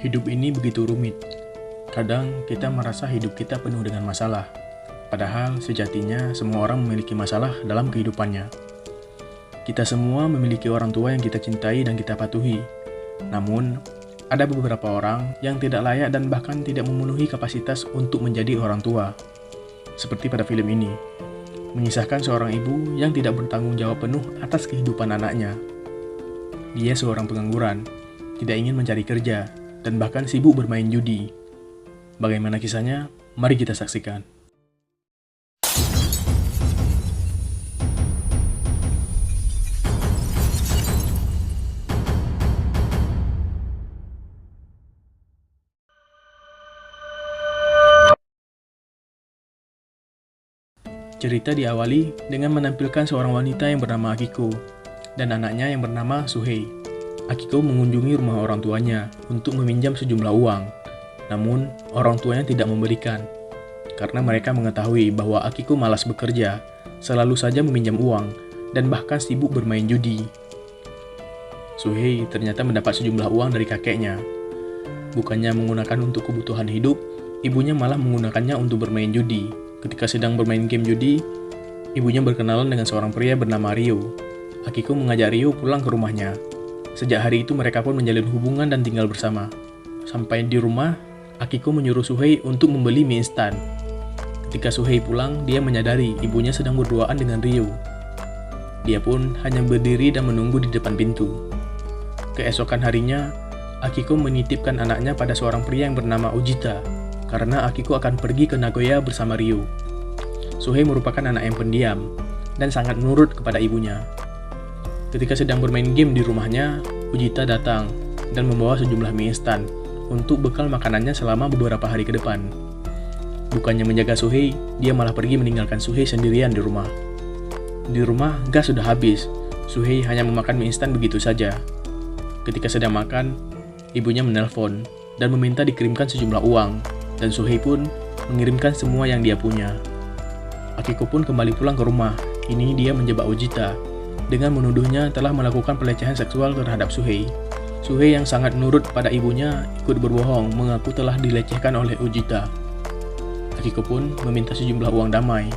Hidup ini begitu rumit. Kadang kita merasa hidup kita penuh dengan masalah. Padahal sejatinya semua orang memiliki masalah dalam kehidupannya. Kita semua memiliki orang tua yang kita cintai dan kita patuhi. Namun, ada beberapa orang yang tidak layak dan bahkan tidak memenuhi kapasitas untuk menjadi orang tua. Seperti pada film ini, mengisahkan seorang ibu yang tidak bertanggung jawab penuh atas kehidupan anaknya. Dia seorang pengangguran, tidak ingin mencari kerja, dan bahkan sibuk bermain judi. Bagaimana kisahnya? Mari kita saksikan. Cerita diawali dengan menampilkan seorang wanita yang bernama Akiko dan anaknya yang bernama Suhei. Akiko mengunjungi rumah orang tuanya untuk meminjam sejumlah uang. Namun, orang tuanya tidak memberikan karena mereka mengetahui bahwa Akiko malas bekerja, selalu saja meminjam uang, dan bahkan sibuk bermain judi. Suhei ternyata mendapat sejumlah uang dari kakeknya. Bukannya menggunakan untuk kebutuhan hidup, ibunya malah menggunakannya untuk bermain judi. Ketika sedang bermain game judi, ibunya berkenalan dengan seorang pria bernama Ryo. Akiko mengajak Ryo pulang ke rumahnya. Sejak hari itu mereka pun menjalin hubungan dan tinggal bersama. Sampai di rumah, Akiko menyuruh Suhei untuk membeli mie instan. Ketika Suhei pulang, dia menyadari ibunya sedang berduaan dengan Ryo. Dia pun hanya berdiri dan menunggu di depan pintu. Keesokan harinya, Akiko menitipkan anaknya pada seorang pria yang bernama Ujita, karena Akiko akan pergi ke Nagoya bersama Ryo. Suhei merupakan anak yang pendiam dan sangat nurut kepada ibunya. Ketika sedang bermain game di rumahnya, Ujita datang dan membawa sejumlah mie instan untuk bekal makanannya selama beberapa hari ke depan. Bukannya menjaga Suhei, dia malah pergi meninggalkan Suhei sendirian di rumah. Di rumah, gas sudah habis. Suhei hanya memakan mie instan begitu saja. Ketika sedang makan, ibunya menelpon dan meminta dikirimkan sejumlah uang, dan Suhei pun mengirimkan semua yang dia punya. Akiko pun kembali pulang ke rumah. Ini dia menjebak Ujita dengan menuduhnya telah melakukan pelecehan seksual terhadap Suhei. Suhei yang sangat nurut pada ibunya ikut berbohong mengaku telah dilecehkan oleh Ujita. Akiko pun meminta sejumlah uang damai.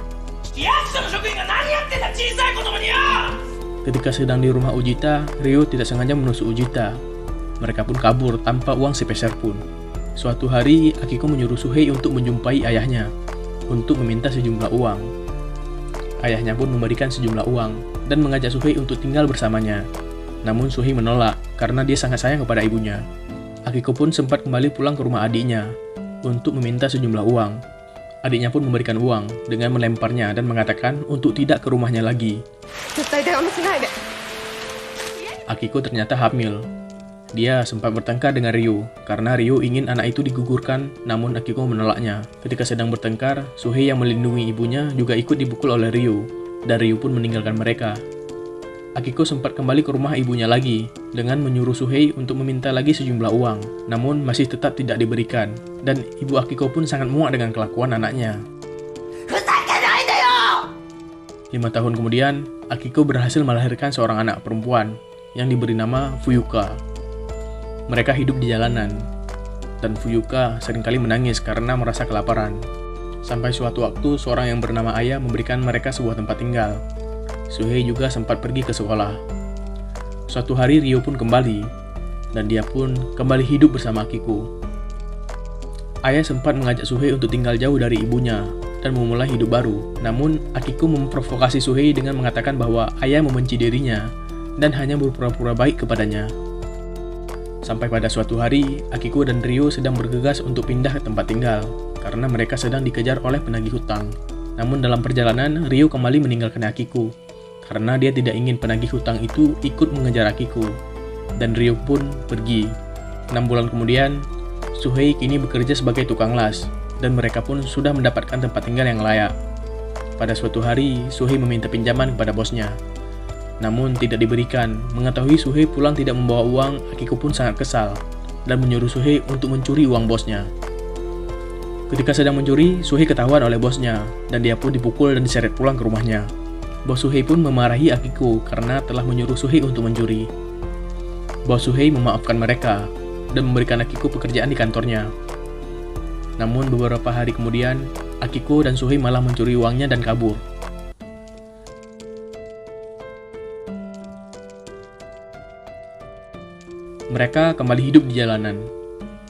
Ketika sedang di rumah Ujita, Ryo tidak sengaja menusuk Ujita. Mereka pun kabur tanpa uang sepeser pun. Suatu hari, Akiko menyuruh Suhei untuk menjumpai ayahnya untuk meminta sejumlah uang. Ayahnya pun memberikan sejumlah uang dan mengajak Suhei untuk tinggal bersamanya. Namun Suhei menolak karena dia sangat sayang kepada ibunya. Akiko pun sempat kembali pulang ke rumah adiknya untuk meminta sejumlah uang. Adiknya pun memberikan uang dengan melemparnya dan mengatakan untuk tidak ke rumahnya lagi. Akiko ternyata hamil. Dia sempat bertengkar dengan Ryo karena Ryo ingin anak itu digugurkan, namun Akiko menolaknya. Ketika sedang bertengkar, Suhei yang melindungi ibunya juga ikut dipukul oleh Ryo, dan Ryo pun meninggalkan mereka. Akiko sempat kembali ke rumah ibunya lagi dengan menyuruh Suhei untuk meminta lagi sejumlah uang, namun masih tetap tidak diberikan, dan ibu Akiko pun sangat muak dengan kelakuan anaknya. 5 tahun kemudian, Akiko berhasil melahirkan seorang anak perempuan yang diberi nama Fuyuka. Mereka hidup di jalanan, dan Fuyuka seringkali menangis karena merasa kelaparan. Sampai suatu waktu, seorang yang bernama Aya memberikan mereka sebuah tempat tinggal. Suhei juga sempat pergi ke sekolah. Suatu hari Ryo pun kembali, dan dia pun kembali hidup bersama Akiko. Aya sempat mengajak Suhei untuk tinggal jauh dari ibunya dan memulai hidup baru. Namun, Akiko memprovokasi Suhei dengan mengatakan bahwa Aya membenci dirinya dan hanya berpura-pura baik kepadanya. Sampai pada suatu hari, Akiko dan Ryo sedang bergegas untuk pindah ke tempat tinggal karena mereka sedang dikejar oleh penagih hutang. Namun dalam perjalanan, Ryo kembali meninggalkan Akiko karena dia tidak ingin penagih hutang itu ikut mengejar Akiko, dan Ryo pun pergi. 6 bulan kemudian, Suhei kini bekerja sebagai tukang las, dan mereka pun sudah mendapatkan tempat tinggal yang layak. Pada suatu hari, Suhei meminta pinjaman kepada bosnya. Namun tidak diberikan. Mengetahui Suhei pulang tidak membawa uang, Akiko pun sangat kesal dan menyuruh Suhei untuk mencuri uang bosnya. Ketika sedang mencuri, Suhei ketahuan oleh bosnya dan dia pun dipukul dan diseret pulang ke rumahnya. Bos Suhei pun memarahi Akiko karena telah menyuruh Suhei untuk mencuri. Bos Suhei memaafkan mereka, dan memberikan Akiko pekerjaan di kantornya. Namun beberapa hari kemudian, Akiko dan Suhei malah mencuri uangnya dan kabur. Mereka kembali hidup di jalanan.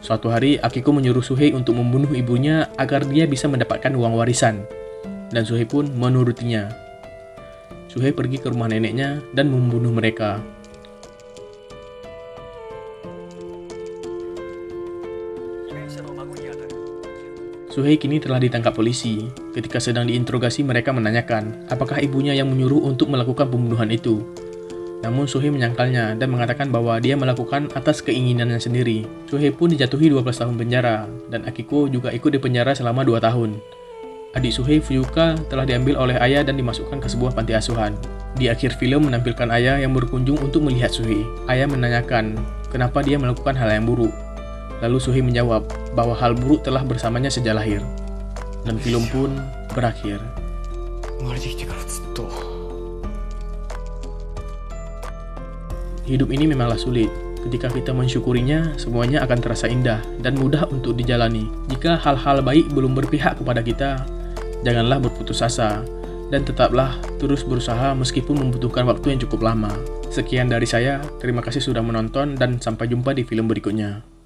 Suatu hari, Akiko menyuruh Suhei untuk membunuh ibunya agar dia bisa mendapatkan uang warisan. Dan Suhei pun menurutinya. Suhei pergi ke rumah neneknya dan membunuh mereka. Suhei kini telah ditangkap polisi. Ketika sedang diinterogasi, mereka menanyakan apakah ibunya yang menyuruh untuk melakukan pembunuhan itu. Namun Suhei menyangkalnya dan mengatakan bahwa dia melakukan atas keinginannya sendiri. Suhei pun dijatuhi 12 tahun penjara, dan Akiko juga ikut di penjara selama 2 tahun. Adik Suhei, Fuyuka, telah diambil oleh ayah dan dimasukkan ke sebuah panti asuhan. Di akhir film menampilkan ayah yang berkunjung untuk melihat Suhei. Ayah menanyakan kenapa dia melakukan hal yang buruk. Lalu Suhei menjawab bahwa hal buruk telah bersamanya sejak lahir. Dan film pun berakhir. Hidup ini memanglah sulit. Ketika kita mensyukurinya, semuanya akan terasa indah dan mudah untuk dijalani. Jika hal-hal baik belum berpihak kepada kita, janganlah berputus asa, dan tetaplah terus berusaha meskipun membutuhkan waktu yang cukup lama. Sekian dari saya, terima kasih sudah menonton dan sampai jumpa di film berikutnya.